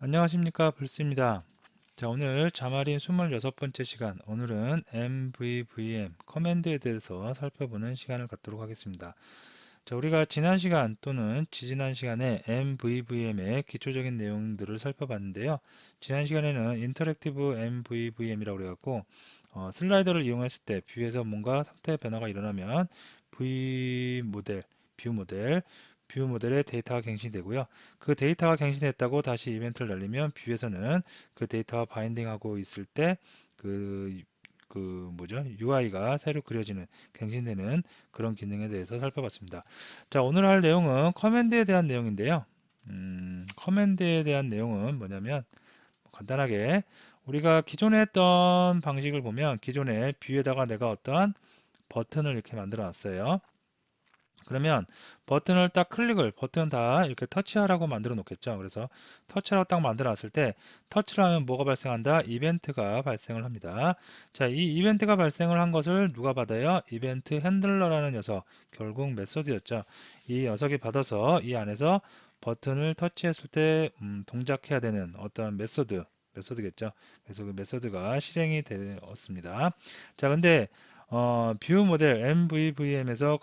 안녕하십니까, 불스입니다. 자, 오늘 자마린 26번째 시간, 오늘은 MVVM, 커맨드에 대해서 살펴보는 시간을 갖도록 하겠습니다. 자, 우리가 지난 시간 또는 지지난 시간에 MVVM의 기초적인 내용들을 살펴봤는데요. 지난 시간에는 인터랙티브 MVVM이라고 그래갖고 슬라이더를 이용했을 때 뷰에서 뭔가 상태 변화가 일어나면 V 모델, 뷰 모델, 뷰 모델의 데이터가 갱신되고요. 그 데이터가 갱신됐다고 다시 이벤트를 날리면 뷰에서는 그 데이터와 바인딩하고 있을 때 뭐죠? UI가 새로 그려지는, 갱신되는 그런 기능에 대해서 살펴봤습니다. 자, 오늘 할 내용은 커맨드에 대한 내용인데요. 커맨드에 대한 내용은 뭐냐면 간단하게 우리가 기존에 했던 방식을 보면 기존에 뷰에다가 내가 어떠한 버튼을 이렇게 만들어 놨어요. 그러면 버튼을 딱 버튼 다 이렇게 터치하라고 만들어 놓겠죠. 그래서 터치라고 딱 만들어 놨을 때 터치를 하면 뭐가 발생한다? 이벤트가 발생을 합니다. 자, 이 이벤트가 발생을 한 것을 누가 받아요? 이벤트 핸들러라는 녀석, 결국 메소드였죠. 이 녀석이 받아서 이 안에서 버튼을 터치했을 때 동작해야 되는 어떤 메소드겠죠. 그래서 그 메소드가 실행이 되었습니다. 자, 근데 뷰 모델 MVVM에서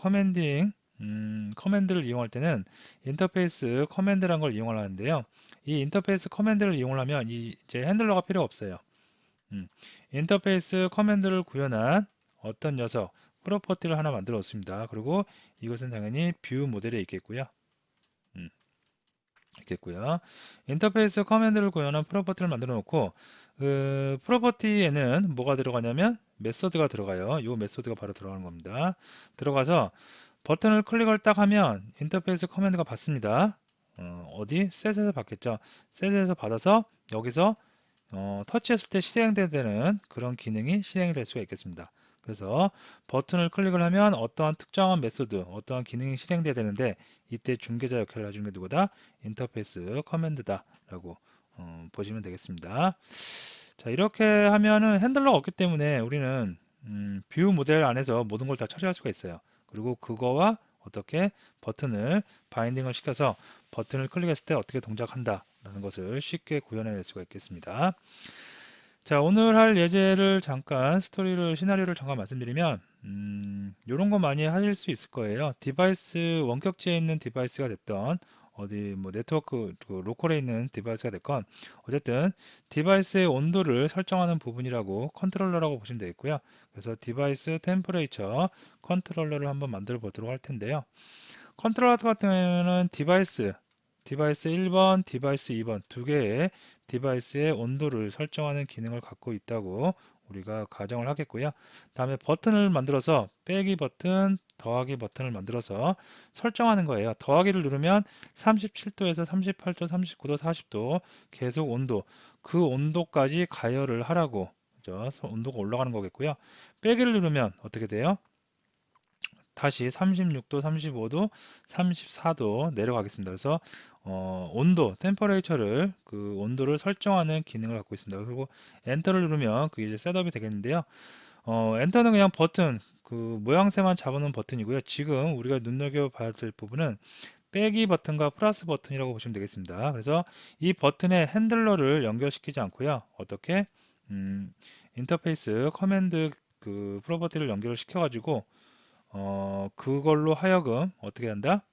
커맨드를 이용할 때는 인터페이스 커맨드라는 걸 이용을 하는데요. 이 인터페이스 커맨드를 이용하면 이제 핸들러가 필요 없어요. 음, 인터페이스 커맨드를 구현한 어떤 녀석, 프로퍼티를 하나 만들어 놓습니다. 그리고 이것은 당연히 뷰 모델에 있겠고요. 음, 있겠고요. 인터페이스 커맨드를 구현한 프로퍼티를 만들어 놓고 그 프로퍼티에는 뭐가 들어가냐면 메소드가 들어가요. 이 메소드가 바로 들어가는 겁니다. 들어가서 버튼을 클릭을 딱 하면 인터페이스 커맨드가 받습니다. 어디? 셋에서 받겠죠. 셋에서 받아서 여기서 터치했을 때 실행되는 그런 기능이 실행이 될 수가 있겠습니다. 그래서 버튼을 클릭을 하면 어떠한 특정한 메소드, 어떠한 기능이 실행돼야 되는데 이때 중개자 역할을 해주는 게 누구다? 인터페이스 커맨드다라고 보시면 되겠습니다. 자, 이렇게 하면은 핸들러가 없기 때문에 우리는 뷰 모델 안에서 모든 걸 다 처리할 수가 있어요. 그리고 그거와 어떻게 버튼을 바인딩을 시켜서 버튼을 클릭했을 때 어떻게 동작한다 라는 것을 쉽게 구현해낼 수가 있겠습니다. 자, 오늘 할 예제를 잠깐 시나리오를 잠깐 말씀드리면 이런 거 많이 하실 수 있을 거예요. 디바이스 원격지에 있는 디바이스가 됐던 어디 뭐 네트워크 로컬에 있는 디바이스가 됐건 어쨌든 디바이스의 온도를 설정하는 부분이라고 컨트롤러라고 보시면 되겠고요. 그래서 디바이스 템퍼레이처 컨트롤러를 한번 만들어 보도록 할 텐데요. 컨트롤러 같은 경우에는 디바이스 1번, 디바이스 2번 두 개의 디바이스의 온도를 설정하는 기능을 갖고 있다고 우리가 가정을 하겠고요. 다음에 버튼을 만들어서 빼기 버튼, 더하기 버튼을 만들어서 설정하는 거예요. 더하기를 누르면 37도에서 38도, 39도, 40도 계속 그 온도까지 가열을 하라고 그죠? 온도가 올라가는 거겠고요. 빼기를 누르면 어떻게 돼요? 다시 36도, 35도, 34도 내려가겠습니다. 그래서 템퍼레이처를 그 온도를 설정하는 기능을 갖고 있습니다. 그리고 엔터를 누르면 그게 이제 셋업이 되겠는데요. 엔터는 그냥 버튼 그 모양새만 잡아놓은 버튼이고요. 지금 우리가 눈여겨 봐야 될 부분은 빼기 버튼과 플러스 버튼이라고 보시면 되겠습니다. 그래서 이 버튼에 핸들러를 연결시키지 않고요. 어떻게 인터페이스 커맨드 그 프로퍼티를 연결을 시켜가지고 그걸로 하여금 어떻게 한다?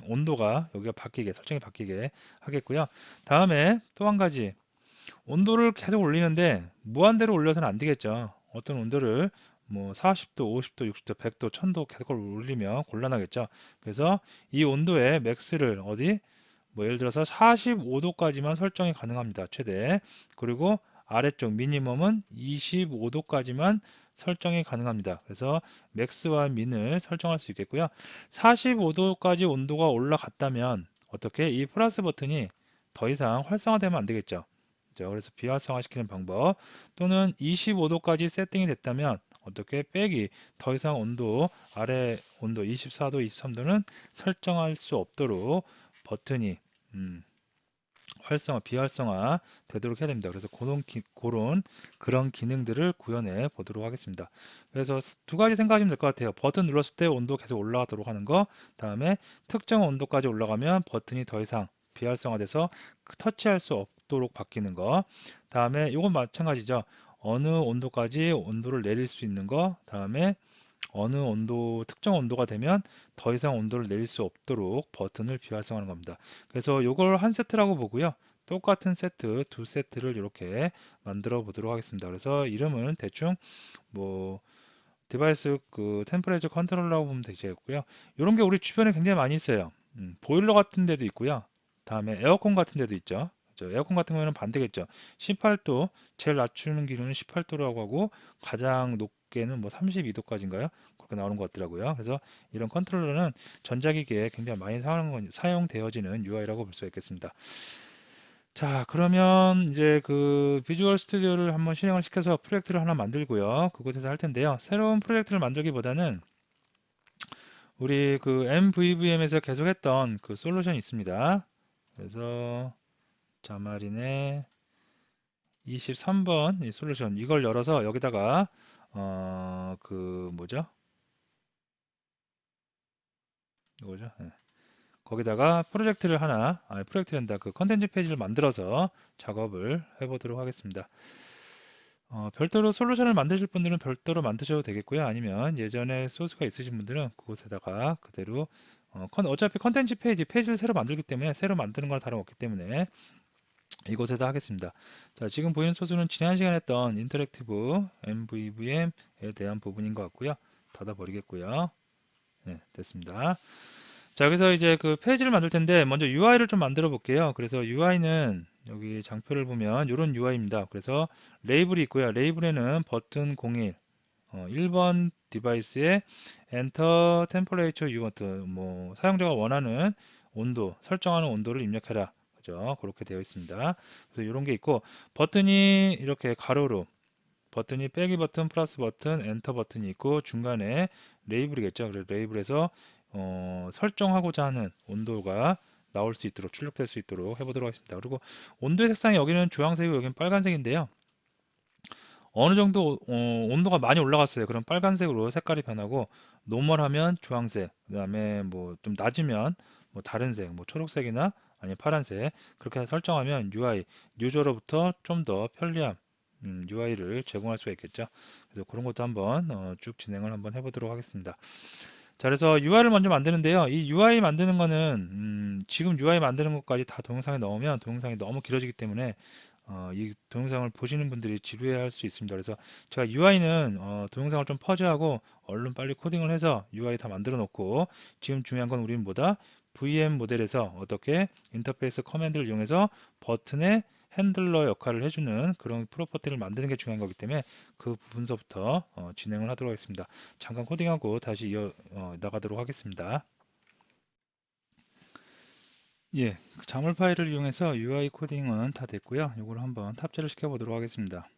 온도가 여기가 설정이 바뀌게 하겠고요. 다음에 또 한 가지, 온도를 계속 올리는데 무한대로 올려서는 안 되겠죠. 어떤 온도를 뭐 40도, 50도, 60도, 100도, 1000도 계속 올리면 곤란하겠죠. 그래서 이 온도의 맥스를 뭐 예를 들어서 45도까지만 설정이 가능합니다. 최대. 그리고 아래쪽 미니멈은 25도까지만 설정이 가능합니다. 그래서 맥스와 민을 설정할 수 있겠고요. 45도까지 온도가 올라갔다면 어떻게 이 플러스 버튼이 더 이상 활성화되면 안 되겠죠. 그래서 비활성화 시키는 방법 또는 25도까지 세팅이 됐다면 어떻게 빼기 더 이상 아래 온도 24도, 23도는 설정할 수 없도록 버튼이 비활성화 되도록 해야 됩니다. 그래서 그런 기능들을 구현해 보도록 하겠습니다. 그래서 두 가지 생각하시면 될 것 같아요. 버튼 눌렀을 때 온도 계속 올라가도록 하는 거, 다음에 특정 온도까지 올라가면 버튼이 더 이상 비활성화돼서 터치할 수 없도록 바뀌는 거. 다음에 이건 마찬가지죠. 어느 온도까지 온도를 내릴 수 있는 거. 다음에 어느 온도, 특정 온도가 되면 더 이상 온도를 내릴 수 없도록 버튼을 비활성화하는 겁니다. 그래서 이걸 한 세트라고 보고요. 똑같은 세트, 두 세트를 이렇게 만들어 보도록 하겠습니다. 그래서 이름은 대충 뭐 디바이스 그 템퍼레이처 컨트롤러라고 보면 되겠고요. 이런 게 우리 주변에 굉장히 많이 있어요. 보일러 같은 데도 있고요. 다음에 에어컨 같은 데도 있죠. 그죠? 에어컨 같은 경우에는 반대겠죠. 18도, 제일 낮추는 기준은 18도라고 하고 가장 높게는 뭐 32도까지인가요? 그렇게 나오는 것 같더라고요. 그래서 이런 컨트롤러는 전자기기에 굉장히 많이 사용되어지는 UI라고 볼 수 있겠습니다. 자, 그러면 이제 그 비주얼 스튜디오를 한번 실행을 시켜서 프로젝트를 하나 만들고요. 그곳에서 할 텐데요. 새로운 프로젝트를 만들기보다는 우리 그 MVVM에서 계속했던 그 솔루션이 있습니다. 그래서 자마린의 23번 이 솔루션 이걸 열어서 여기다가 그 뭐죠? 이거죠? 네. 거기다가 프로젝트를 하나, 프로젝트란다. 그 컨텐츠 페이지를 만들어서 작업을 해보도록 하겠습니다. 별도로 솔루션을 만드실 분들은 별도로 만드셔도 되겠고요. 아니면 예전에 소스가 있으신 분들은 그곳에다가 그대로 어차피 컨텐츠 페이지를 새로 만들기 때문에 새로 만드는 거랑 다름없기 때문에 이곳에다 하겠습니다. 자, 지금 보이는 소스는 지난 시간에 했던 인터랙티브 MVVM에 대한 부분인 것 같고요. 닫아버리겠고요. 네, 됐습니다. 자, 여기서 이제 그 페이지를 만들 텐데 먼저 UI를 좀 만들어 볼게요. 그래서 UI는 여기 장표를 보면 이런 UI입니다. 그래서 레이블이 있고요. 레이블에는 버튼 01, 1번 디바이스에 Enter Temperature You Want, 뭐 사용자가 원하는 온도, 설정하는 온도를 입력해라. 그죠? 그렇게 되어 있습니다. 그래서 이런 게 있고 버튼이 이렇게 가로로 버튼이 빼기 버튼, 플러스 버튼, 엔터 버튼이 있고 중간에 레이블이겠죠. 그래서 레이블에서 설정하고자 하는 온도가 나올 수 있도록 출력될 수 있도록 해보도록 하겠습니다. 그리고 온도의 색상이 여기는 주황색이고 여기는 빨간색인데요. 어느 정도 온도가 많이 올라갔어요. 그럼 빨간색으로 색깔이 변하고 노멀하면 주황색, 그다음에 뭐 좀 낮으면 뭐 다른 색, 뭐 초록색이나 아니면 파란색 그렇게 설정하면 UI 유저로부터 좀 더 편리함 UI를 제공할 수가 있겠죠. 그래서 그런 것도 한번 쭉 진행을 한번 해보도록 하겠습니다. 자, 그래서 UI를 먼저 만드는데요. 이 UI 만드는 거는 지금 UI 만드는 것까지 다 동영상에 넣으면 동영상이 너무 길어지기 때문에 이 동영상을 보시는 분들이 지루해할 수 있습니다. 그래서 제가 UI는 동영상을 좀 퍼즈하고 얼른 빨리 코딩을 해서 UI 다 만들어 놓고 지금 중요한 건 우리는 뭐다? VM 모델에서 어떻게 인터페이스 커맨드를 이용해서 버튼의 핸들러 역할을 해주는 그런 프로퍼티를 만드는 게 중요한 거기 때문에 그 부분서부터 진행을 하도록 하겠습니다. 잠깐 코딩하고 다시 나가도록 하겠습니다. 예, 그 자물 파일을 이용해서 UI 코딩은 다 됐고요. 이걸 한번 탑재를 시켜보도록 하겠습니다.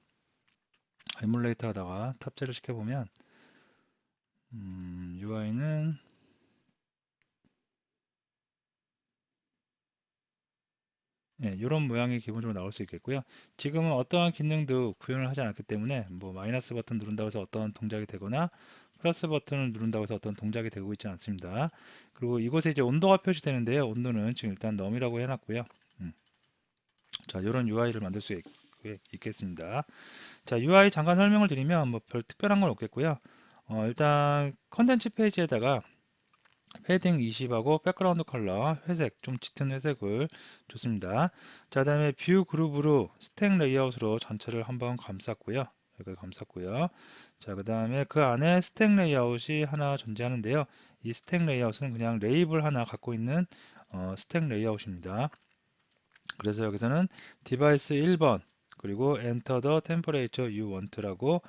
에뮬레이터 하다가 탑재를 시켜보면 UI는 이런 모양이 기본적으로 나올 수 있겠고요. 지금은 어떠한 기능도 구현을 하지 않았기 때문에 뭐 마이너스 버튼 누른다고 해서 어떤 동작이 되거나 플러스 버튼을 누른다고 해서 어떤 동작이 되고 있지 않습니다. 그리고 이곳에 이제 온도가 표시되는데요. 온도는 지금 일단 넘이라고 해놨고요. 자, 이런 UI를 만들 수 있겠습니다. 자, UI 잠깐 설명을 드리면 뭐 별 특별한 건 없겠고요. 일단 컨텐츠 페이지에다가 패딩 20하고 백그라운드 컬러 회색, 좀 짙은 회색을 줬습니다. 자, 다음에 뷰 그룹으로 스택 레이아웃으로 전체를 한번 감쌌고요. 여기 감쌌고요. 자, 그 다음에 그 안에 스택 레이아웃이 하나 존재하는데요. 이 스택 레이아웃은 그냥 레이블 하나 갖고 있는 스택 레이아웃입니다. 그래서 여기서는 디바이스 1번 그리고 Enter the temperature you want라고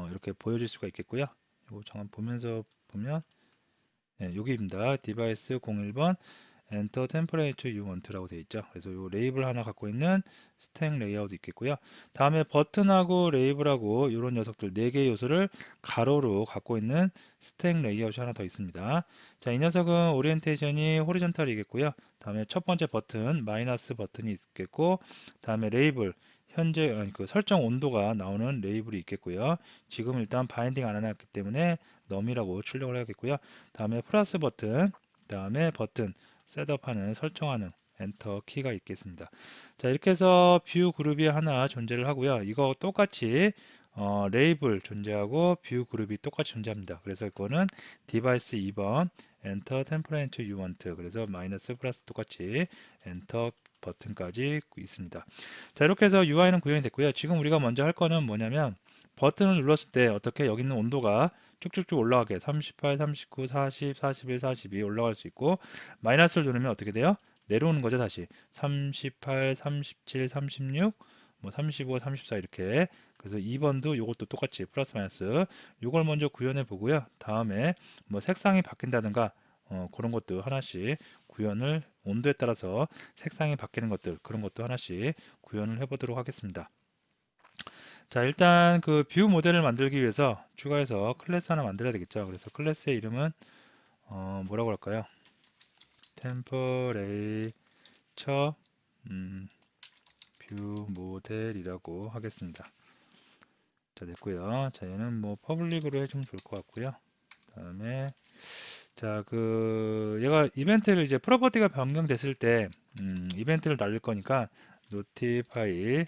이렇게 보여질 수가 있겠고요. 이거 잠깐 보면서 보면 여기입니다. 디바이스 01번 Enter temperature you want라고 되어 있죠. 그래서 이 레이블 하나 갖고 있는 스택 레이아웃이 있겠고요. 다음에 버튼하고 레이블하고 이런 녀석들 4개의 요소를 가로로 갖고 있는 스택 레이아웃이 하나 더 있습니다. 자, 이 녀석은 오리엔테이션이 호리전탈이겠고요. 다음에 첫 번째 버튼 마이너스 버튼이 있겠고 다음에 레이블 현재 그 설정 온도가 나오는 레이블이 있겠고요. 지금 일단 바인딩 안 해놨기 때문에 넘이라고 출력을 해야겠고요. 다음에 플러스 버튼, 다음에 버튼 셋업하는 설정하는 엔터 키가 있겠습니다. 자, 이렇게 해서 뷰 그룹이 하나 존재를 하고요. 이거 똑같이 레이블 존재하고 뷰 그룹이 똑같이 존재합니다. 그래서 이거는 디바이스 2번 엔터 템퍼레이처 you want 그래서 마이너스 플러스 똑같이 엔터 버튼까지 있습니다. 자, 이렇게 해서 UI는 구현이 됐고요. 지금 우리가 먼저 할 거는 뭐냐면 버튼을 눌렀을 때 어떻게 여기 있는 온도가 쭉쭉쭉 올라가게 38, 39, 40, 41, 42 올라갈 수 있고 마이너스를 누르면 어떻게 돼요? 내려오는 거죠. 다시 38, 37, 36, 뭐 35, 34 이렇게 그래서 2번도 이것도 똑같이 플러스 마이너스 이걸 먼저 구현해 보고요. 다음에 뭐 색상이 바뀐다든가 그런 것도 하나씩 구현을 온도에 따라서 색상이 바뀌는 것들 그런 것도 하나씩 구현을 해 보도록 하겠습니다. 자, 일단 그 뷰 모델을 만들기 위해서 추가해서 클래스 하나 만들어야 되겠죠. 그래서 클래스의 이름은 뭐라고 할까요? 템퍼레이처 뷰 모델이라고 하겠습니다. 자, 됐고요. 자, 얘는 뭐 퍼블릭으로 해주면 좋을 것 같고요. 다음에 자, 그 얘가 이벤트를 이제 프로퍼티가 변경됐을 때 이벤트를 날릴 거니까 notify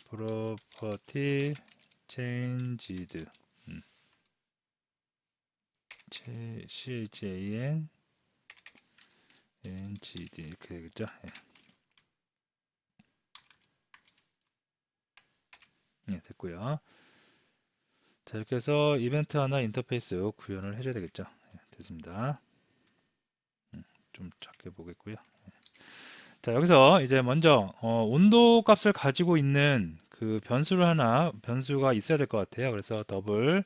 property changed 음, CHAN NGD 이렇게 되겠죠. 예, 됐고요. 자, 이렇게 해서 이벤트 하나 인터페이스 구현을 해줘야 되겠죠. 예, 됐습니다. 좀 작게 보겠고요. 자, 여기서 이제 먼저 온도 값을 가지고 있는 그 변수를 하나 변수가 있어야 될 것 같아요. 그래서 더블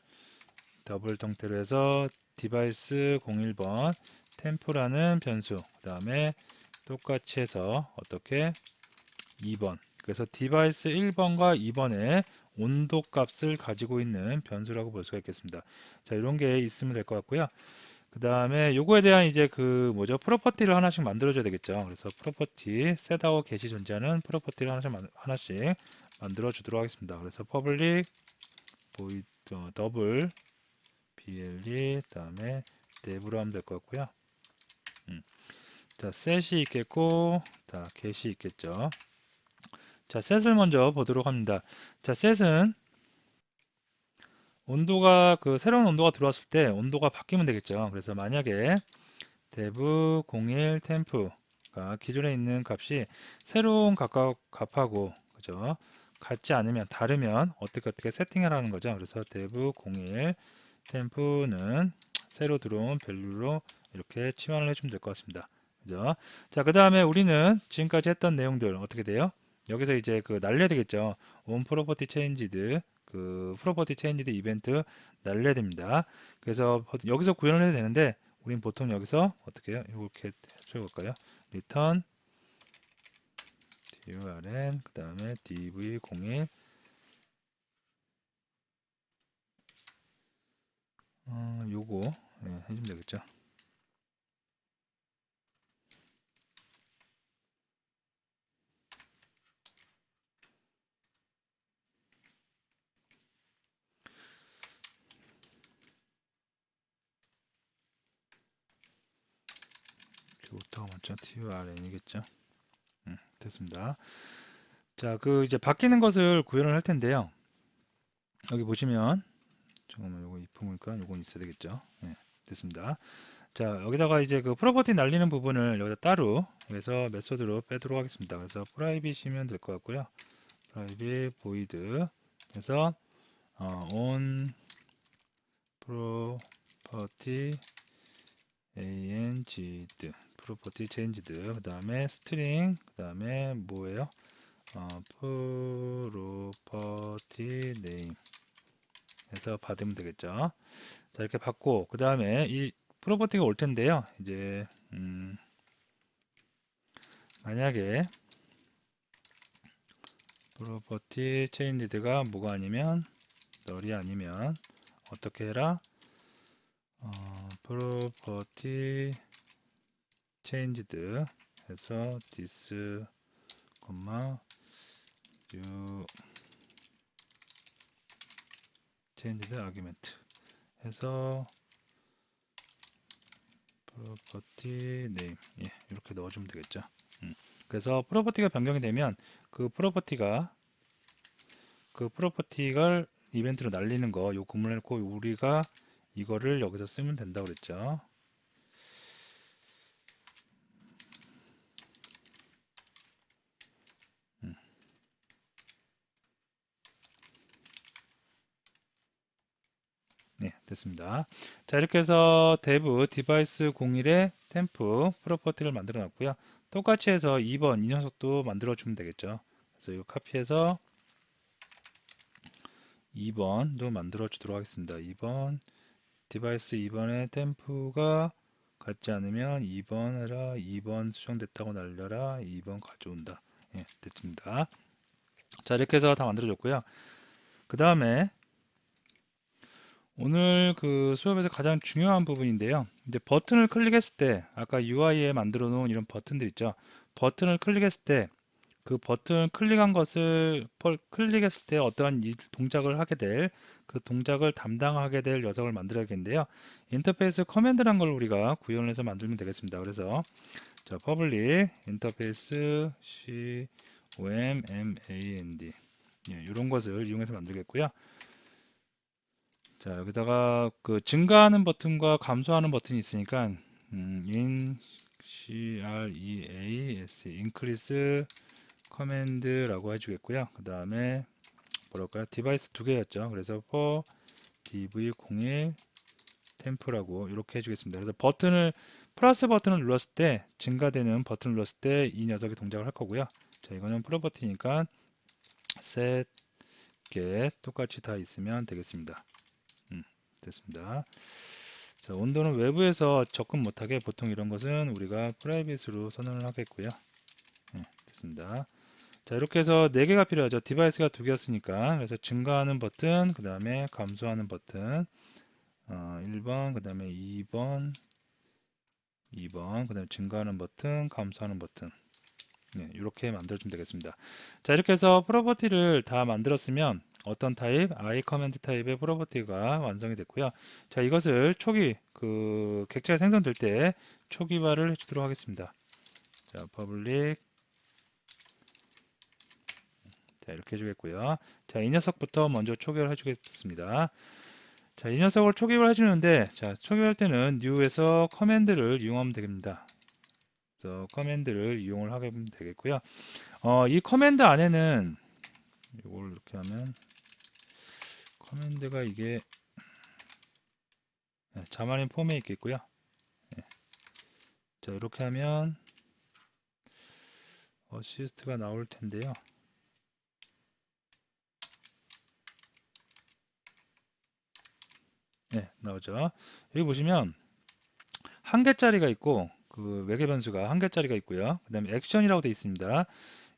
형태로 해서 디바이스 01번 템프라는 변수 그 다음에 똑같이 해서 어떻게 2번 그래서 디바이스 1번과 2번의 온도 값을 가지고 있는 변수라고 볼 수가 있겠습니다. 자, 이런 게 있으면 될 것 같고요. 그 다음에 요거에 대한 이제 그 뭐죠 프로퍼티를 하나씩 만들어 줘야 되겠죠. 그래서 프로퍼티 셋하고 get이 존재하는 프로퍼티를 하나씩 만들어 주도록 하겠습니다. 그래서 public void 더블 ble 그다음에 dev로 하면 될 것 같고요. 자, set이 있겠고 자, get이 있겠죠. 자, set을 먼저 보도록 합니다. 자, set은 온도가 그 새로운 온도가 들어왔을 때 온도가 바뀌면 되겠죠. 그래서 만약에 dev 01 temp가 기존에 있는 값이 새로운 값하고 그죠? 같지 않으면 다르면 어떻게 세팅을 하는 거죠. 그래서 dev 01 temp는 새로 들어온 밸류로 이렇게 치환을 해주면 될 것 같습니다. 그죠? 자, 그 다음에 우리는 지금까지 했던 내용들 어떻게 돼요? 여기서 이제 그 날려야 되겠죠. on property changed 그 property changed 이벤트 날려야 됩니다. 그래서 여기서 구현을 해도 되는데 우린 보통 여기서 어떻게 해요? 이렇게 해볼까요? return durn 그 다음에 dv01 요거 해주면 되겠죠. 이거부터가 먼저 turn이겠죠. 됐습니다. 자, 그 이제 바뀌는 것을 구현을 할 텐데요. 여기 보시면 잠깐만 요거 이품이니까 요건 있어야 되겠죠. 네, 됐습니다. 자, 여기다가 이제 그 프로퍼티 날리는 부분을 여기다 따로 해서 메소드로 빼도록 하겠습니다. 그래서 프라이빗이면 될 것 같고요. 프라이빗 void 그래서 on property changed property changed 그 다음에 string 그 다음에 뭐예요? property name 해서 받으면 되겠죠. 자, 이렇게 받고 그 다음에 이 프로퍼티가 올 텐데요. 이제 만약에 프로퍼티 체인지드가 뭐가 아니면 널이 아니면 어떻게 해라? 프로퍼티 체인지드 해서 this, you changed argument 해서 프로퍼티 네임 예, 이렇게 넣어주면 되겠죠. 그래서 프로퍼티가 변경이 되면 그 프로퍼티가 이벤트로 날리는 거 요 구문을 해놓고 우리가 이거를 여기서 쓰면 된다고 그랬죠. 음, 네, 됐습니다. 자, 이렇게 해서 dev device 01에 템프 프로퍼티를 만들어 놨고요. 똑같이 해서 2번 이 녀석도 만들어 주면 되겠죠. 그래서 이거 카피해서 2번도 만들어 주도록 하겠습니다. 2번 디바이스 2번에 템프가 같지 않으면 2번 해라. 2번 수정됐다고 날려라. 2번 가져온다. 예, 됐습니다. 자, 이렇게 해서 다 만들어졌고요. 그 다음에 오늘 그 수업에서 가장 중요한 부분인데요. 이제 버튼을 클릭했을 때 아까 UI에 만들어 놓은 이런 버튼들 있죠. 버튼을 클릭했을 때 그 버튼 클릭한 것을 클릭했을 때 어떠한 동작을 하게 될 그 동작을 담당하게 될 녀석을 만들어야겠는데요. 인터페이스 커맨드란 걸 우리가 구현을 해서 만들면 되겠습니다. 그래서 자, public 인터페이스 command 예, 이런 것을 이용해서 만들겠고요. 자, 여기다가 그 증가하는 버튼과 감소하는 버튼이 있으니까 increase increase 커맨드라고 해주겠고요. 그 다음에 뭐랄까요? 디바이스 두 개였죠. 그래서 for dv01 템프라고 이렇게 해주겠습니다. 그래서 버튼을 플러스 버튼을 눌렀을 때 증가되는 버튼을 눌렀을 때 이 녀석이 동작을 할 거고요. 자, 이거는 프로퍼티니까 set get 똑같이 다 있으면 되겠습니다. 됐습니다. 자, 온도는 외부에서 접근 못하게 보통 이런 것은 우리가 프라이빗으로 선언을 하겠고요. 됐습니다. 자, 이렇게 해서 4개가 필요하죠. 디바이스가 2개였으니까. 그래서 증가하는 버튼, 그 다음에 감소하는 버튼, 1번, 그 다음에 2번, 그 다음에 증가하는 버튼, 감소하는 버튼. 네, 이렇게 만들어주면 되겠습니다. 자, 이렇게 해서 프로퍼티를 다 만들었으면 어떤 타입? i 커맨드 타입의 프로퍼티가 완성이 됐고요. 자, 이것을 초기, 객체가 생성될 때 초기화를 해주도록 하겠습니다. 자, public 자, 이렇게 해주겠고요. 자, 이 녀석부터 먼저 초기화를 해주겠습니다. 자, 이 녀석을 초기화를 해주는데, 자, 초기화할 때는 new에서 커맨드를 이용하면 되겠습니다. 그래서 커맨드를 이용을 하게 하면 되겠고요. 이 커맨드 안에는 이걸 이렇게 하면 커맨드가 이게 자만인 폼에 있겠고요. 자, 이렇게 하면 어시스트가 나올 텐데요. 네, 나오죠. 여기 보시면 한 개짜리가 있고 그 외계 변수가 한 개짜리가 있고요. 그 다음에 액션이라고 되어 있습니다.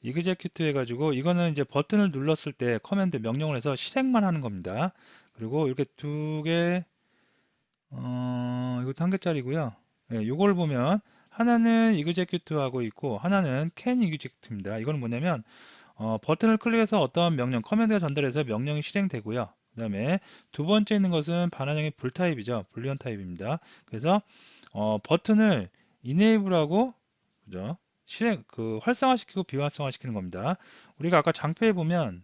execute 해가지고 이거는 이제 버튼을 눌렀을 때 커맨드 명령을 해서 실행만 하는 겁니다. 그리고 이렇게 두 개, 이것도 한 개짜리고요. 예, 이걸 보면 하나는 execute 하고 있고 하나는 can execute입니다. 이건 뭐냐면 버튼을 클릭해서 어떤 명령, 커맨드가 전달해서 명령이 실행되고요. 그 다음에 두 번째 있는 것은 반환형의 불 타입이죠. 불리언 타입입니다. 그래서 버튼을 enable하고 그죠? 활성화시키고 비활성화시키는 겁니다. 우리가 아까 장표에 보면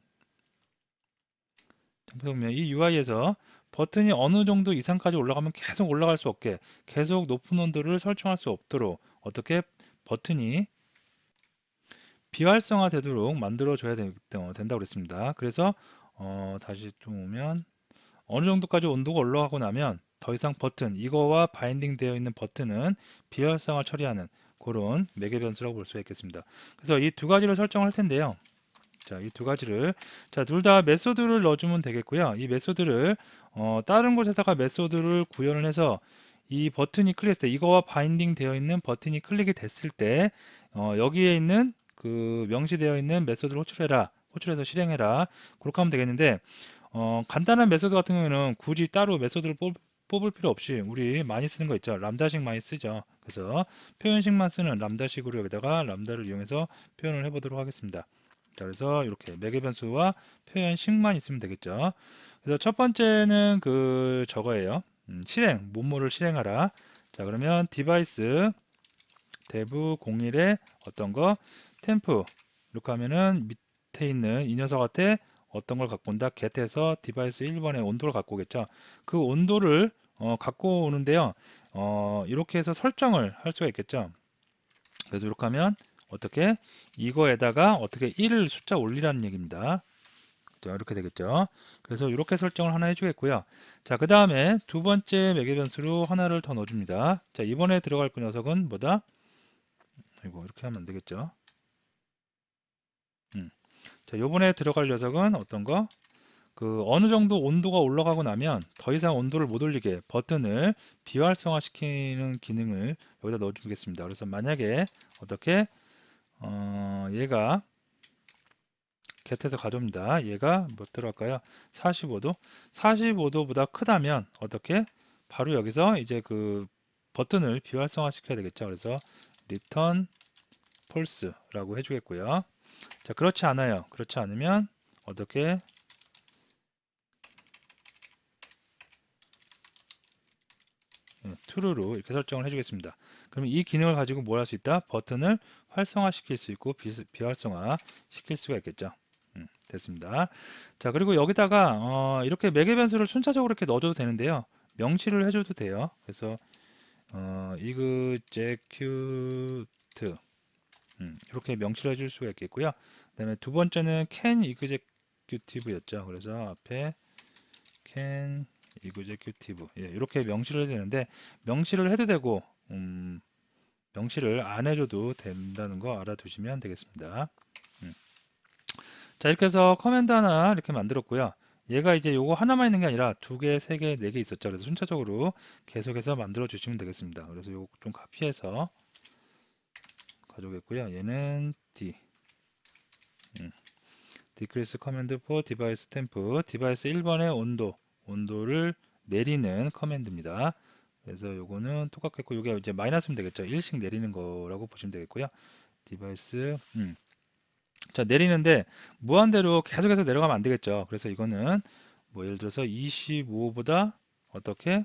이 UI에서 버튼이 어느 정도 이상까지 올라가면 계속 올라갈 수 없게 계속 높은 온도를 설정할 수 없도록 어떻게 버튼이 비활성화 되도록 만들어줘야 된다고 그랬습니다. 그래서 다시 좀 오면 어느 정도까지 온도가 올라가고 나면 더 이상 버튼, 이거와 바인딩 되어 있는 버튼은 비활성화 처리하는 그런 매개 변수라고 볼 수가 있겠습니다. 그래서 이 두 가지를 설정할 텐데요. 자, 이 두 가지를 둘 다 메소드를 넣어주면 되겠고요. 이 메소드를 다른 곳에다가 메소드를 구현을 해서 이 버튼이 클릭했을 때 이거와 바인딩 되어 있는 버튼이 클릭이 됐을 때 여기에 있는 그 명시되어 있는 메소드를 호출해서 실행해라. 그렇게 하면 되겠는데 간단한 메소드 같은 경우에는 굳이 따로 메소드를 뽑을 필요 없이 우리 많이 쓰는 거 있죠. 람다식 많이 쓰죠. 그래서 표현식만 쓰는 람다식으로 여기다가 람다를 이용해서 표현을 해보도록 하겠습니다. 자, 그래서 이렇게 매개 변수와 표현식만 있으면 되겠죠. 그래서 첫 번째는 저거예요. 뭐뭐를 실행하라. 자, 그러면 디바이스 dev 01에 어떤 거 템프 이렇게 하면은 밑에 있는 이 녀석한테 어떤 걸 갖고 온다 get에서 디바이스 1번의 온도를 갖고 오겠죠. 그 온도를 갖고 오는데요. 이렇게 해서 설정을 할 수가 있겠죠. 그래서 이렇게 하면 어떻게 이거에다가 어떻게 1을 숫자 올리라는 얘기입니다. 자, 이렇게 되겠죠. 그래서 이렇게 설정을 하나 해주겠고요. 자, 그 다음에 두 번째 매개 변수로 하나를 더 넣어줍니다. 자, 이번에 들어갈 그 녀석은 뭐다? 이거 이렇게 하면 안 되겠죠. 자, 요번에 들어갈 녀석은 어떤 거? 그 어느 정도 온도가 올라가고 나면 더 이상 온도를 못 올리게 버튼을 비활성화 시키는 기능을 여기다 넣어주겠습니다. 그래서 만약에 어떻게 얘가 get에서 가져옵니다. 얘가 뭐 들어갈까요? 45도. 45도보다 크다면 어떻게? 바로 여기서 이제 그 버튼을 비활성화 시켜야 되겠죠. 그래서 return false라고 해주겠고요. 자, 그렇지 않아요. 그렇지 않으면 어떻게 true로 이렇게 설정을 해주겠습니다. 그럼 이 기능을 가지고 뭘 할 수 있다? 버튼을 활성화시킬 수 있고 비활성화 시킬 수가 있겠죠. 됐습니다. 자, 그리고 여기다가 이렇게 매개 변수를 순차적으로 이렇게 넣어줘도 되는데요. 명시를 해줘도 돼요. 그래서 execute 이렇게 명시를 해줄 수가 있겠고요. 그다음에 두 번째는 can executive였죠. 그래서 앞에 can executive 이렇게 명시를 해도 되는데 명시를 해도 되고 명시를 안 해줘도 된다는 거 알아두시면 되겠습니다. 자, 이렇게 해서 커맨드 하나 이렇게 만들었고요. 얘가 이제 요거 하나만 있는 게 아니라 두 개, 세 개, 네 개 있었죠. 그래서 순차적으로 계속해서 만들어 주시면 되겠습니다. 그래서 요거 좀 카피해서 가져오겠고요. 얘는 D decrease command for device temp 디바이스 1번의 온도를 내리는 커맨드입니다. 그래서 요거는 똑같겠고 요게 이제 마이너스면 되겠죠. 1씩 내리는 거라고 보시면 되겠고요. 디바이스 자, 내리는데 무한대로 계속해서 내려가면 안 되겠죠. 그래서 이거는 뭐 예를 들어서 25보다 어떻게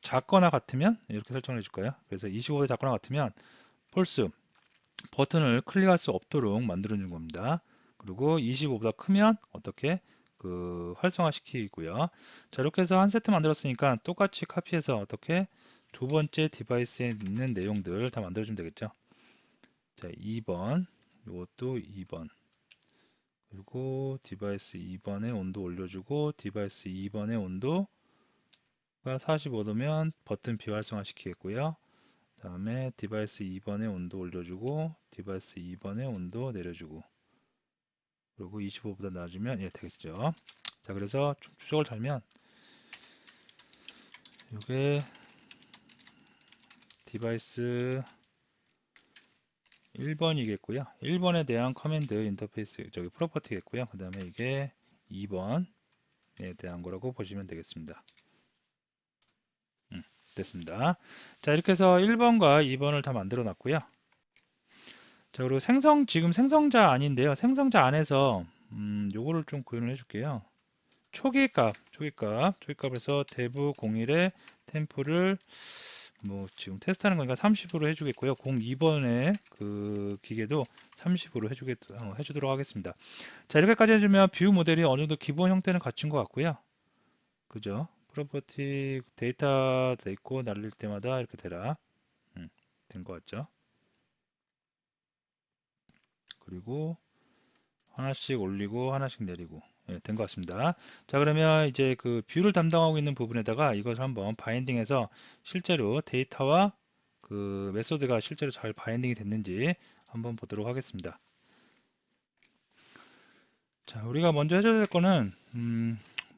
작거나 같으면 이렇게 설정을 해줄 거예요. 그래서 25보다 작거나 같으면 폴스 버튼을 클릭할 수 없도록 만들어 주는 겁니다. 그리고 25보다 크면 어떻게 그 활성화 시키고요. 자, 이렇게 해서 한 세트 만들었으니까 똑같이 카피해서 어떻게 두 번째 디바이스에 있는 내용들 다 만들어 주면 되겠죠. 자, 2번 이것도 2번 그리고 디바이스 2번의 온도 올려주고 디바이스 2번의 온도가 45도면 버튼 비활성화 시키겠고요. 다음에 디바이스 2번의 온도 올려주고 디바이스 2번의 온도 내려주고 그리고 25보다 낮으면 되겠죠. 자, 그래서 좀 추적을 달면 이게 디바이스 1번이겠고요. 1번에 대한 커맨드 인터페이스 저기 프로퍼티겠고요. 그 다음에 이게 2번에 대한 거라고 보시면 되겠습니다. 됐습니다. 자, 이렇게 해서 1번과 2번을 다 만들어 놨고요. 자, 그리고 지금 생성자 아닌데요. 생성자 안에서 요거를 좀 구현을 해줄게요. 초기값에서 dev 01에 템포를 뭐 지금 테스트하는 거니까 30으로 해주겠고요. 02번에 그 기계도 30으로 해주도록 하겠습니다. 자, 이렇게까지 해주면 뷰 모델이 어느 정도 기본 형태는 갖춘 것 같고요. 그죠? 프로퍼티 데이터 돼 있고 날릴 때마다 이렇게 되라. 된 것 같죠? 그리고 하나씩 올리고 하나씩 내리고 된 것 같습니다. 자, 그러면 이제 그 뷰를 담당하고 있는 부분에다가 이것을 한번 바인딩해서 실제로 데이터와 그 메소드가 실제로 잘 바인딩이 됐는지 한번 보도록 하겠습니다. 자, 우리가 먼저 해줘야 될 거는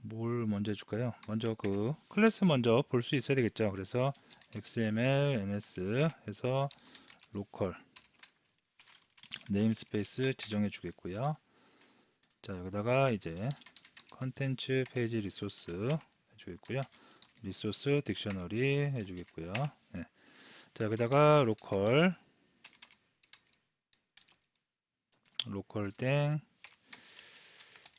뭘 먼저 해줄까요? 먼저 그 클래스 먼저 볼 수 있어야 되겠죠. 그래서 XML, NS 해서 로컬 네임스페이스 지정해 주겠고요. 자, 여기다가 이제 컨텐츠 페이지 리소스 해주겠고요. 리소스 딕셔너리 해주겠고요. 네. 자, 여기다가 로컬 땡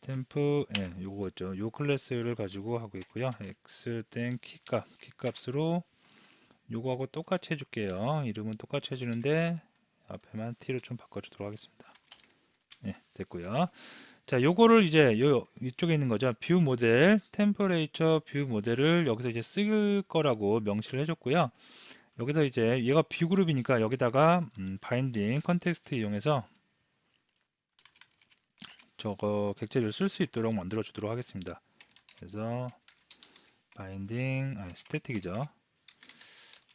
템프, 예, 요거죠. 요 클래스를 가지고 하고 있고요. x 땡 키값으로 요거하고 똑같이 해줄게요. 이름은 똑같이 해주는데 앞에만 t로 좀 바꿔주도록 하겠습니다. 예, 됐고요. 자, 요거를 이제 요 이쪽에 있는 거죠. 뷰 모델, 템퍼레이처 뷰 모델을 여기서 이제 쓸 거라고 명시를 해줬고요. 여기서 이제 얘가 뷰 그룹이니까 여기다가 바인딩 컨텍스트 이용해서 저거 객체를 쓸 수 있도록 만들어 주도록 하겠습니다. 그래서 바인딩, 스태틱이죠.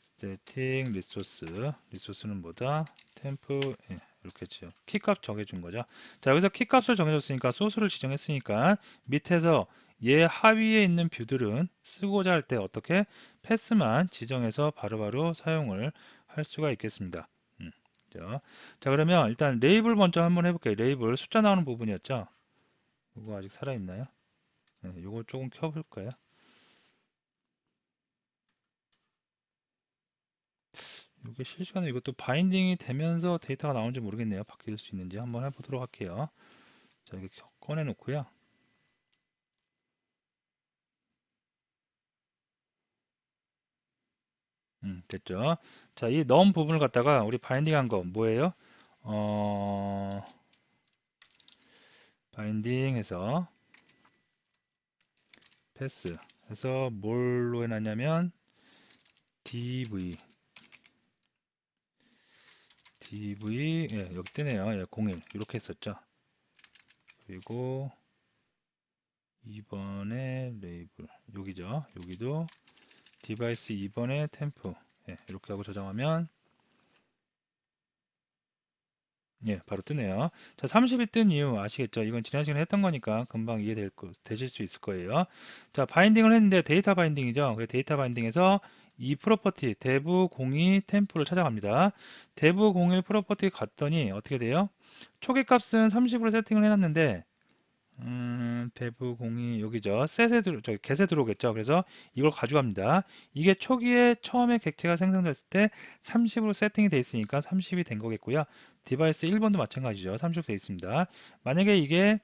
스태틱 리소스는 뭐다? 템프, 예, 이렇게 했죠. 키값 정해준 거죠. 자, 여기서 키값을 정해줬으니까 소스를 지정했으니까 밑에서 얘 하위에 있는 뷰들은 쓰고자 할 때 어떻게 패스만 지정해서 바로바로 사용을 할 수가 있겠습니다. 그죠? 자, 그러면 일단 레이블 먼저 한번 해볼게요. 레이블 숫자 나오는 부분이었죠. 이거 아직 살아있나요? 네, 이거 조금 켜볼까요? 이게 실시간으로 이것도 바인딩이 되면서 데이터가 나오는지 모르겠네요. 바뀔 수 있는지 한번 해보도록 할게요. 자, 이렇게 꺼내 놓고요. 됐죠. 자, 이 넣은 부분을 갖다가 우리 바인딩 한 거 뭐예요? 어, 바인딩 해서 패스 해서 뭘로 해놨냐면 dv 예, 여기 뜨네요. 예, 01 이렇게 했었죠. 그리고 이번에 레이블 여기죠. 여기도 디바이스 2번에 템프 예, 이렇게 하고 저장하면 예, 바로 뜨네요. 자, 30이 뜬 이유 아시겠죠? 이건 지난 시간에 했던 거니까 금방 되실 수 있을 거예요. 자, 바인딩을 했는데 데이터 바인딩이죠. 그래서 데이터 바인딩에서 이 프로퍼티 대부 02 템프를 찾아갑니다. 대부 01 프로퍼티 갔더니 어떻게 돼요? 초기 값은 30으로 세팅을 해놨는데 배부공이 여기죠. 저기 get에 들어오겠죠. 그래서 이걸 가져갑니다. 이게 초기에 처음에 객체가 생성됐을 때 30으로 세팅이 돼 있으니까 30이 된 거겠고요. 디바이스 1번도 마찬가지죠. 30으로 돼 있습니다. 만약에 이게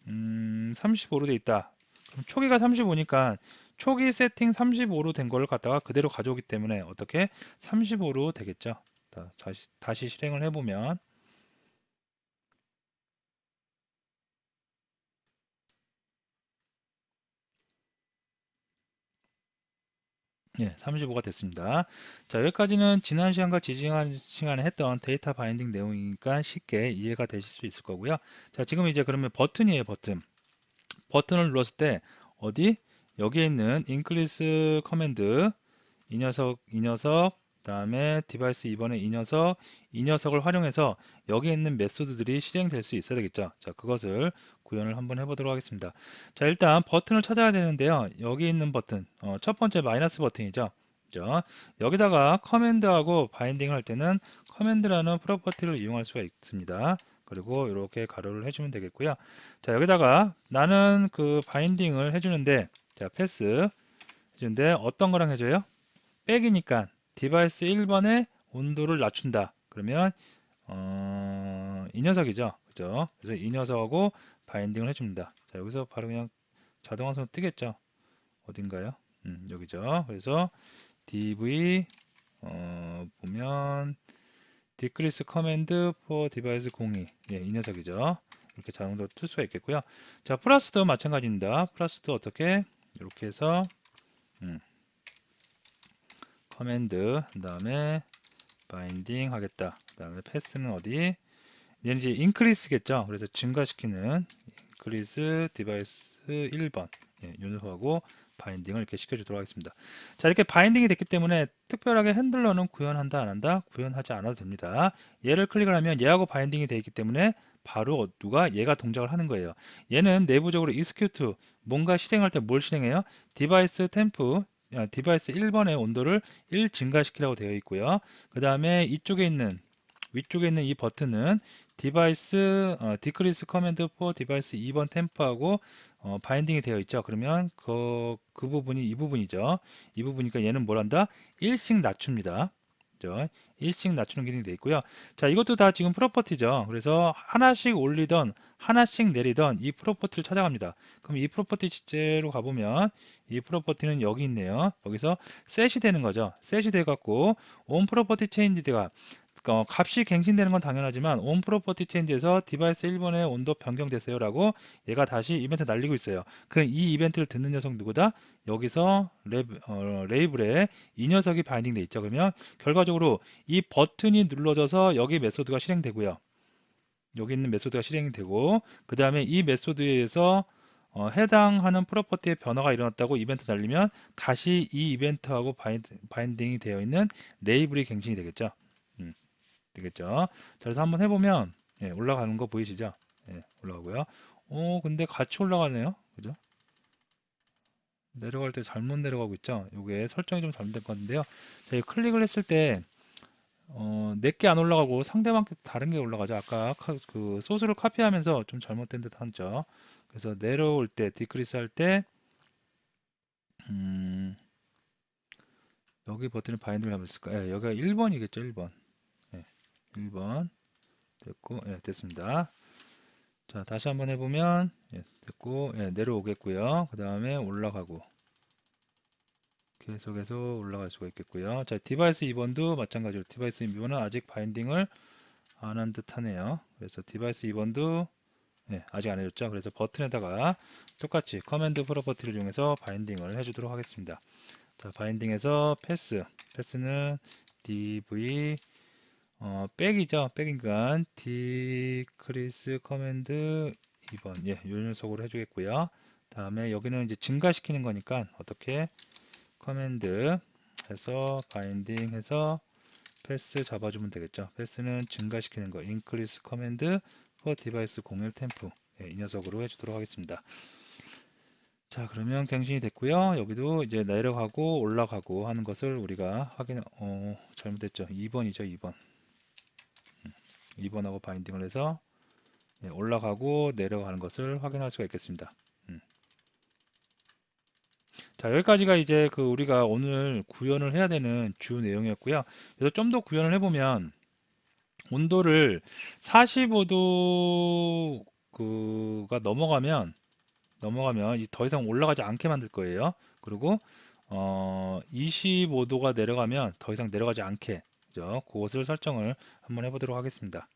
35로 돼 있다. 그럼 초기가 35니까 초기 세팅 35로 된 걸 갖다가 그대로 가져오기 때문에 어떻게 35로 되겠죠. 다시 실행을 해보면 예, 35가 됐습니다. 자, 여기까지는 지난 시간과 지지난 시간에 했던 데이터 바인딩 내용이니까 쉽게 이해가 되실 수 있을 거고요. 자, 지금 이제 그러면 버튼이에요, 버튼. 버튼을 눌렀을 때 어디? 여기에 있는 increase 커맨드 이 녀석, 그다음에 디바이스 2번에 이 녀석을 활용해서 여기에 있는 메소드들이 실행될 수 있어야 되겠죠. 자, 그것을 구현을 한번 해보도록 하겠습니다. 자, 일단 버튼을 찾아야 되는데요. 여기 있는 버튼, 첫 번째 마이너스 버튼이죠. 그죠? 여기다가 커맨드하고 바인딩을 할 때는 커맨드라는 프로퍼티를 이용할 수가 있습니다. 그리고 이렇게 가로를 해주면 되겠고요. 자, 여기다가 나는 그 바인딩을 해주는데, 자, 패스 해주는데 어떤 거랑 해줘요? 백이니까 디바이스 1번의 온도를 낮춘다. 그러면 이 녀석이죠. 그죠? 그래서 이 녀석하고 바인딩을 해줍니다. 자, 여기서 바로 그냥 자동화선 뜨겠죠. 어딘가요? 여기죠. 그래서 dv 보면 decrease command for device 02 예, 이 녀석이죠. 이렇게 자동으로 틀 수가 있겠고요. 자, 플러스도 마찬가지입니다. 플러스도 어떻게 이렇게 해서 커맨드 그다음에 바인딩 하겠다. 그 다음에 패스는 어디? 얘는 이제 increase겠죠. 그래서 증가시키는 increase 디바이스 1번 예, 요소하고 바인딩을 이렇게 시켜주도록 하겠습니다. 자, 이렇게 바인딩이 됐기 때문에 특별하게 핸들러는 구현한다 안 한다? 구현하지 않아도 됩니다. 얘를 클릭을 하면 얘하고 바인딩이 되어 있기 때문에 바로 누가 얘가 동작을 하는 거예요. 얘는 내부적으로 execute 뭔가 실행할 때 뭘 실행해요? 디바이스 템프 디바이스 1번의 온도를 1 증가시키라고 되어 있고요. 그 다음에 이쪽에 있는 위쪽에 있는 이 버튼은 디바이스 디크리스 커맨드 포 디바이스 2번 템프하고 바인딩이 되어 있죠. 그러면 그 부분이 이 부분이죠. 이 부분이니까 얘는 뭘 한다? 1씩 낮춥니다. 그죠? 일씩 낮추는 기능이 되어 있고요. 자, 이것도 다 지금 프로퍼티죠. 그래서 하나씩 올리던 하나씩 내리던 이 프로퍼티를 찾아갑니다. 그럼 이 프로퍼티 실제로 가보면 이 프로퍼티는 여기 있네요. 여기서 셋이 되는 거죠. 셋이 돼 갖고 on 프로퍼티 체인지가 값이 갱신되는 건 당연하지만 on 프로퍼티 체인지에서 디바이스 1번의 온도 변경됐어요 라고 얘가 다시 이벤트 날리고 있어요. 그 이 이벤트를 듣는 녀석 누구다? 여기서 레이블에 이 녀석이 바인딩 돼 있죠. 그러면 결과적으로 이 버튼이 눌러져서 여기 메소드가 실행되고요. 여기 있는 메소드가 실행이 되고 그 다음에 이 메소드에 의해서 해당하는 프로퍼티의 변화가 일어났다고 이벤트 날리면 다시 이 이벤트하고 바인딩이 되어 있는 레이블이 갱신이 되겠죠. 되겠죠. 자, 그래서 한번 해보면 올라가는 거 보이시죠? 올라가고요. 근데 같이 올라가네요. 그죠? 내려갈 때 잘못 내려가고 있죠. 이게 설정이 좀 잘못된 것 같은데요. 자, 이 클릭을 했을 때 내게 안 올라가고 상대방 게 다른 게 올라가죠. 아까 그 소스를 카피하면서 좀 잘못된 듯 하죠. 그래서 내려올 때, 디크리스 할 때, 여기 버튼을 바인드를 하면 있을까? 여기가 1번이겠죠, 1번. 1번. 됐고, 됐습니다. 자, 다시 한번 해보면, 됐고, 내려오겠고요. 그 다음에 올라가고. 계속해서 올라갈 수가 있겠고요. 자, 디바이스 2번도 마찬가지로 디바이스 2번은 아직 바인딩을 안 한 듯 하네요. 그래서 디바이스 2번도 아직 안 해줬죠. 그래서 버튼에다가 똑같이 커맨드 프로퍼티를 이용해서 바인딩을 해주도록 하겠습니다. 자, 바인딩에서 패스는 dv 백이죠. 백이니까 디크리스 커맨드 2번 이 녀석으로 해주겠고요. 다음에 여기는 이제 증가시키는 거니까 어떻게 커맨드 해서 바인딩 해서 패스 잡아주면 되겠죠. 패스는 증가시키는 거 increase 커맨드 for device 01 템프 이 녀석으로 해주도록 하겠습니다. 자, 그러면 갱신이 됐고요. 여기도 이제 내려가고 올라가고 하는 것을 우리가 잘못했죠. 2번이죠. 2번 2번하고 바인딩을 해서 올라가고 내려가는 것을 확인할 수가 있겠습니다. 자, 여기까지가 이제 그 우리가 오늘 구현을 해야 되는 주요 내용이었고요. 그래서 좀 더 구현을 해보면 온도를 45도 그가 넘어가면 더 이상 올라가지 않게 만들 거예요. 그리고 25도가 내려가면 더 이상 내려가지 않게 그죠? 그것을 설정을 한번 해보도록 하겠습니다.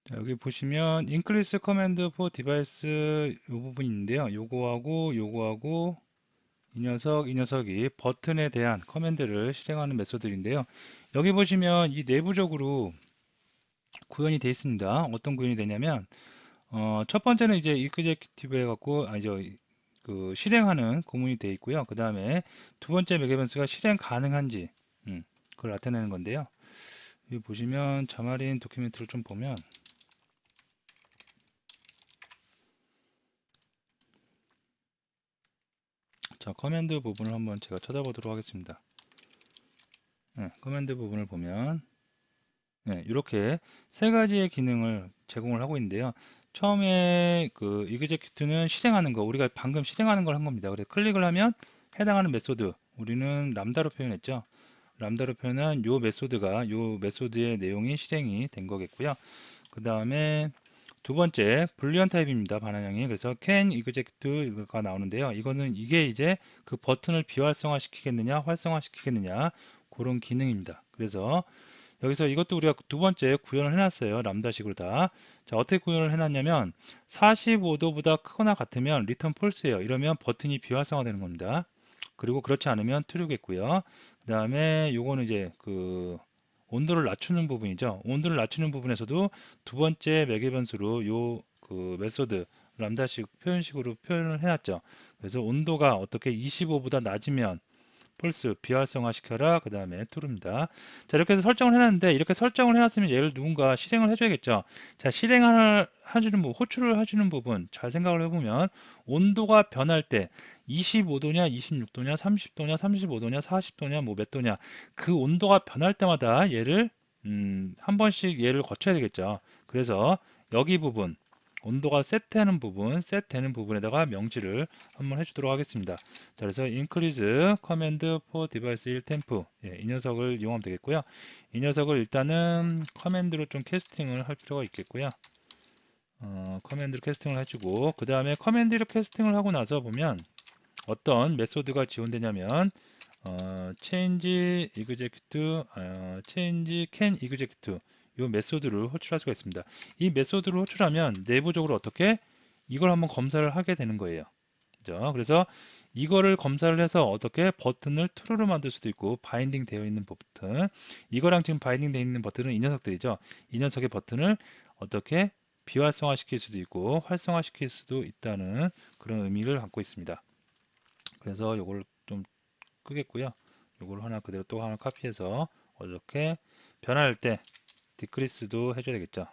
자, 여기 보시면 increase command for device 이 부분이 있는데요. 요거하고 이 녀석이 버튼에 대한 커맨드를 실행하는 메소드인데요. 여기 보시면 이 내부적으로 구현이 되어 있습니다. 어떤 구현이 되냐면 첫 번째는 이제 executive 해갖고 그 실행하는 구문이 되어 있고요. 그 다음에 두 번째 맥에벤스가 실행 가능한지 그걸 나타내는 건데요. 여기 보시면 자마린 도큐멘트를 좀 보면 자, 커맨드 부분을 한번 제가 찾아보도록 하겠습니다. 커맨드 부분을 보면 이렇게 세 가지의 기능을 제공을 하고 있는데요. 처음에 그 execute는 실행하는 거, 우리가 방금 실행하는 걸 한 겁니다. 그래서 클릭을 하면 해당하는 메소드, 우리는 람다로 표현했죠. 람다로 표현한 요 메소드의 내용이 실행이 된 거겠고요. 그 다음에 두 번째 불리언 타입입니다. 반환형이. 그래서 can execut가 나오는데요. 이게 이제 그 버튼을 비활성화 시키겠느냐 활성화 시키겠느냐 그런 기능입니다. 그래서 여기서 이것도 우리가 두 번째 구현을 해놨어요. 람다식으로 다. 자, 어떻게 구현을 해놨냐면 45도보다 크거나 같으면 return false예요. 이러면 버튼이 비활성화 되는 겁니다. 그리고 그렇지 않으면 true겠고요. 그 다음에 요거는 이제 그 온도를 낮추는 부분이죠. 온도를 낮추는 부분에서도 두 번째 매개 변수로 요 그 메소드 람다식 표현식으로 표현을 해놨죠. 그래서 온도가 어떻게 25보다 낮으면 펄스 비활성화 시켜라. 그 다음에 true입니다. 자, 이렇게 해서 설정을 해놨는데 이렇게 설정을 해놨으면 얘를 누군가 실행을 해줘야겠죠. 자, 실행을 해주는 부분, 호출을 해주는 부분 잘 생각을 해보면 온도가 변할 때 25도냐 26도냐 30도냐 35도냐 40도냐 뭐 몇 도냐 그 온도가 변할 때마다 얘를 한 번씩 얘를 거쳐야 되겠죠. 그래서 여기 부분 온도가 셋되는 부분, 셋되는 부분에다가 명시를 한번 해주도록 하겠습니다. 자, 그래서 increase command for device 1temp, 예, 이 녀석을 이용하면 되겠고요. 이 녀석을 일단은 커맨드로 좀 캐스팅을 할 필요가 있겠고요. 커맨드로 캐스팅을 해주고, 그 다음에 커맨드로 캐스팅을 하고 나서 보면 어떤 메소드가 지원되냐면 change execute, change can execute 이 메소드를 호출할 수가 있습니다. 이 메소드를 호출하면 내부적으로 어떻게 이걸 한번 검사를 하게 되는 거예요. 그죠? 그래서 이거를 검사를 해서 어떻게 버튼을 true로 만들 수도 있고 바인딩 되어 있는 버튼, 이거랑 지금 바인딩 되어 있는 버튼은 이 녀석들이죠. 이 녀석의 버튼을 어떻게 비활성화 시킬 수도 있고 활성화 시킬 수도 있다는 그런 의미를 갖고 있습니다. 그래서 이걸 좀 끄겠고요. 이걸 하나 그대로 또 하나 카피해서 어떻게 변할 때 디크리스도 해줘야 되겠죠.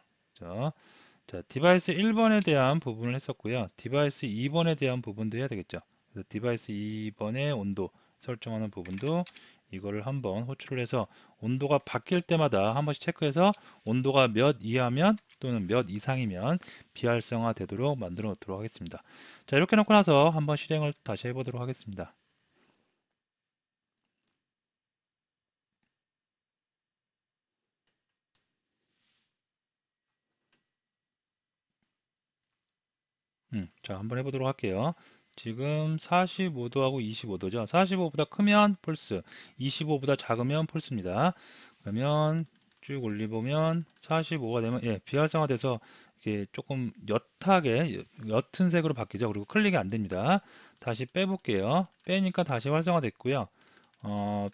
자, 디바이스 1번에 대한 부분을 했었고요. 디바이스 2번에 대한 부분도 해야 되겠죠. 그래서 디바이스 2번의 온도 설정하는 부분도 이거를 한번 호출을 해서 온도가 바뀔 때마다 한 번씩 체크해서 온도가 몇 이하면 또는 몇 이상이면 비활성화 되도록 만들어 놓도록 하겠습니다. 자, 이렇게 놓고 나서 한번 실행을 다시 해보도록 하겠습니다. 자, 한번 해보도록 할게요. 지금 45도하고 25도죠. 45보다 크면 폴스, 25보다 작으면 폴스입니다. 그러면 쭉 올리보면 45가 되면 예, 비활성화돼서 이렇게 조금 옅하게 옅은 색으로 바뀌죠. 그리고 클릭이 안 됩니다. 다시 빼볼게요. 빼니까 다시 활성화됐고요.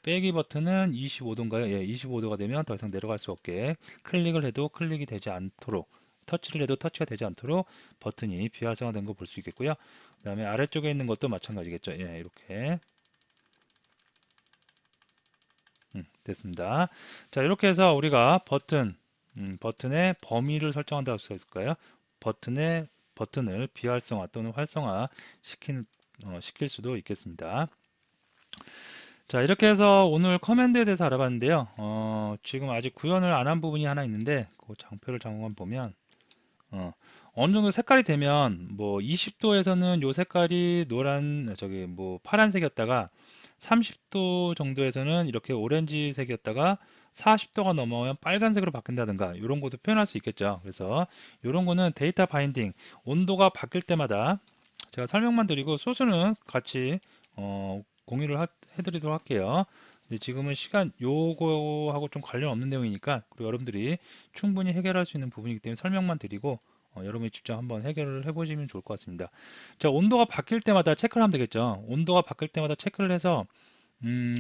빼기 버튼은 25도인가요? 예, 25도가 되면 더 이상 내려갈 수 없게 클릭을 해도 클릭이 되지 않도록 터치를 해도 터치가 되지 않도록 버튼이 비활성화된 거 볼 수 있겠고요. 그 다음에 아래쪽에 있는 것도 마찬가지겠죠. 예, 이렇게 됐습니다. 자, 이렇게 해서 우리가 버튼의 범위를 설정한다고 할 수 있을까요? 버튼을 비활성화 또는 활성화 시킬 수도 있겠습니다. 자, 이렇게 해서 오늘 커맨드에 대해서 알아봤는데요. 지금 아직 구현을 안 한 부분이 하나 있는데 그 장표를 잠깐 보면 어, 어느 정도 색깔이 되면 뭐 20도에서는 요 색깔이 노란 저기 뭐 파란색이었다가 30도 정도에서는 이렇게 오렌지색이었다가 40도가 넘어오면 빨간색으로 바뀐다든가 이런 것도 표현할 수 있겠죠. 그래서 이런 거는 데이터 바인딩 온도가 바뀔 때마다 제가 설명만 드리고 소스는 같이 공유를 해드리도록 할게요. 근데 지금은 시간 요거하고 좀 관련 없는 내용이니까 그리고 여러분들이 충분히 해결할 수 있는 부분이기 때문에 설명만 드리고 여러분이 직접 한번 해결을 해보시면 좋을 것 같습니다. 자, 온도가 바뀔 때마다 체크를 하면 되겠죠. 온도가 바뀔 때마다 체크를 해서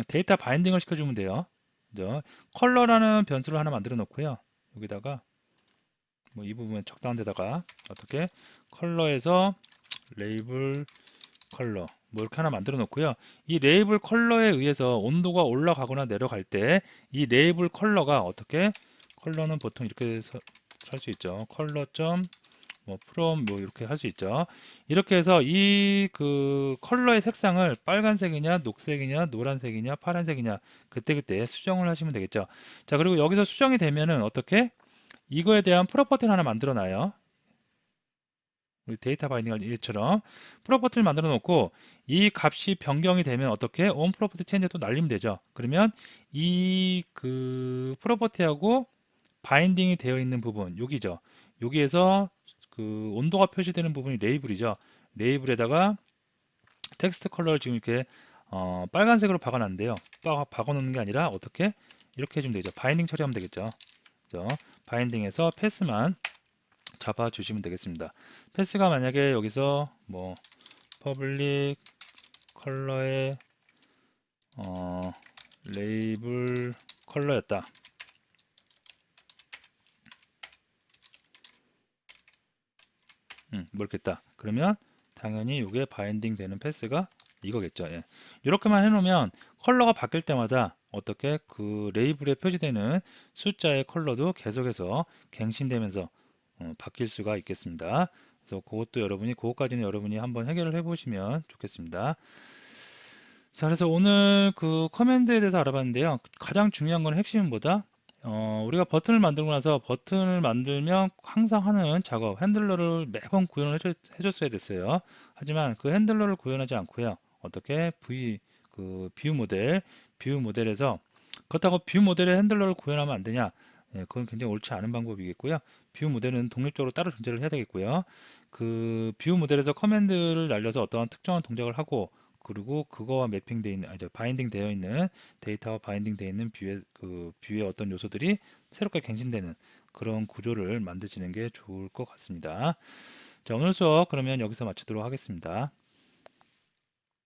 데이터 바인딩을 시켜주면 돼요. 그죠? 컬러라는 변수를 하나 만들어 놓고요. 여기다가 뭐 이 부분 적당한 데다가 어떻게 컬러에서 레이블 컬러 뭐 이렇게 하나 만들어 놓고요. 이 레이블 컬러에 의해서 온도가 올라가거나 내려갈 때 이 레이블 컬러가 어떻게 컬러는 보통 이렇게 살 수 있죠. 컬러 점 뭐 프롬 뭐 이렇게 할 수 있죠. 이렇게 해서 이 그 컬러의 색상을 빨간색이냐 녹색이냐 노란색이냐 파란색이냐 그때그때 수정을 하시면 되겠죠. 자, 그리고 여기서 수정이 되면은 어떻게 이거에 대한 프로퍼티를 하나 만들어 놔요. 우리 데이터 바이딩할 일처럼 프로퍼티를 만들어 놓고 이 값이 변경이 되면 어떻게 on 프로퍼티 체인지 또 날리면 되죠. 그러면 이 그 프로퍼티하고 바인딩이 되어 있는 부분 여기죠. 여기에서 그 온도가 표시되는 부분이 레이블이죠. 레이블에다가 텍스트 컬러를 지금 이렇게 빨간색으로 박아놨는데요. 박아놓는 게 아니라 어떻게 이렇게 해주면 되죠. 바인딩 처리하면 되겠죠. 그죠? 바인딩에서 패스만 잡아주시면 되겠습니다. 패스가 만약에 여기서 뭐 퍼블릭 컬러의 레이블 컬러였다. 모르겠다. 그러면 당연히 이게 바인딩 되는 패스가 이거겠죠. 예. 이렇게만 해놓으면 컬러가 바뀔 때마다 어떻게 그 레이블에 표시되는 숫자의 컬러도 계속해서 갱신되면서 바뀔 수가 있겠습니다. 그래서 그것도 그것까지는 여러분이 한번 해결을 해보시면 좋겠습니다. 자, 그래서 오늘 그 커맨드에 대해서 알아봤는데요. 가장 중요한 건 핵심은 뭐다? 우리가 버튼을 만들고 나서 버튼을 만들면 항상 하는 작업, 핸들러를 매번 구현을 해줬어야 됐어요. 하지만 그 핸들러를 구현하지 않고요. 어떻게? 뷰 모델에서 그렇다고 뷰 모델의 핸들러를 구현하면 안 되냐? 예, 그건 굉장히 옳지 않은 방법이겠고요. 뷰 모델은 독립적으로 따로 존재를 해야 되겠고요. 그 뷰 모델에서 커맨드를 날려서 어떠한 특정한 동작을 하고 그리고 그거와 매핑되어 있는, 바인딩 되어 있는 데이터와 바인딩 되어 있는 뷰의 어떤 요소들이 새롭게 갱신되는 그런 구조를 만드시는 게 좋을 것 같습니다. 자, 오늘 수업 그러면 여기서 마치도록 하겠습니다.